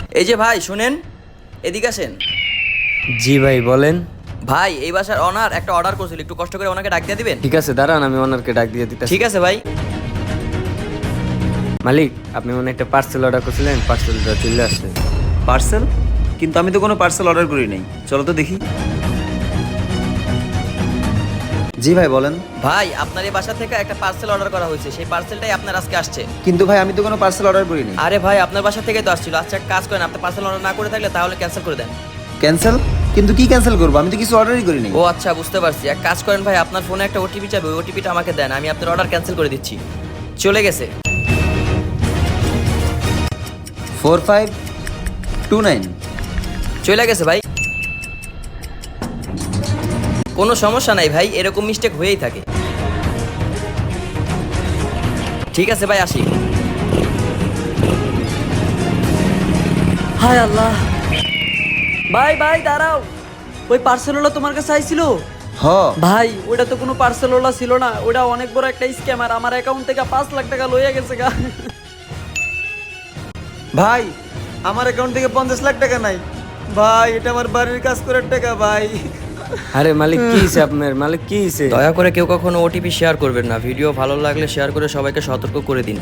এই যে ভাই শুনেন, এদিকে আসেন। জি ভাই বলেন। ভাই এই বাসার অনার একটা অর্ডার করছিল, একটু কষ্ট করে ওনাকে ডাক দিয়ে দিবেন। ঠিক আছে দাঁড়ান, আমি ওনারকে ডাক দিয়ে দিতেছি। ঠিক আছে ভাই। মালিক, আপনি মনে হয় একটা পার্সেল অর্ডার করছিলেন, পার্সেলটা চলে আসছে। পার্সেল? কিন্তু আমি তো কোনো পার্সেল অর্ডার করি নাই। চলো তো দেখি। জি ভাই বলেন। ভাই আপনার এই বাসা থেকে একটা পার্সেল অর্ডার করা হয়েছে, সেই পার্সেলটাই আপনার আজকে আসছে। কিন্তু ভাই আমি তো কোনো পার্সেল অর্ডার করি নাই। আরে ভাই আপনার বাসা থেকে তো আসছিল। আচ্ছা এক কাজ করেন, আপনি পার্সেল অর্ডার না করে থাকলে তাহলে ক্যান্সেল করে দেন। ক্যান্সেল? কিন্তু কি ক্যান্সেল করবো? আমি তো কিছু অর্ডারই করি নাই। ও আচ্ছা বুঝতে পারছি। এক কাজ করেন ভাই, আপনার ফোনে একটা ওটিপি চাবে, ওই ওটিপিটা আমাকে দেন, আমি আপনার অর্ডার ক্যান্সেল করে দিচ্ছি। চলে গেছে। 4529। চলে গেছে ভাই। কোনো সমস্যা নাই ভাই, এরকম মিস্টেক হয়েই থাকে। ঠিক আছে ভাই, আসি। হায় আল্লাহ। ভাই ভাই দাঁড়াও, ওই পার্সেলওয়ালা তোমার কাছে আইছিল? হ। ভাই ওটা তো কোনো পার্সেলওয়ালা ছিল না, ওটা অনেক বড় একটা স্ক্যামার। আমার অ্যাকাউন্ট থেকে 5 লাখ টাকা লইয়া গেছে গা। ভাই আমার অ্যাকাউন্ট থেকে 50 লাখ টাকা নাই। ভাই এটা আমার বাড়ির কাজ করার টাকা ভাই। আরে মালিক কি হয়েছে আপনার? মালিক কি হয়েছে? দয়া করে কেউ কখনো ওটিপি শেয়ার করবেন না। ভিডিও ভালো লাগলে শেয়ার করে সবাইকে সতর্ক করে দিন।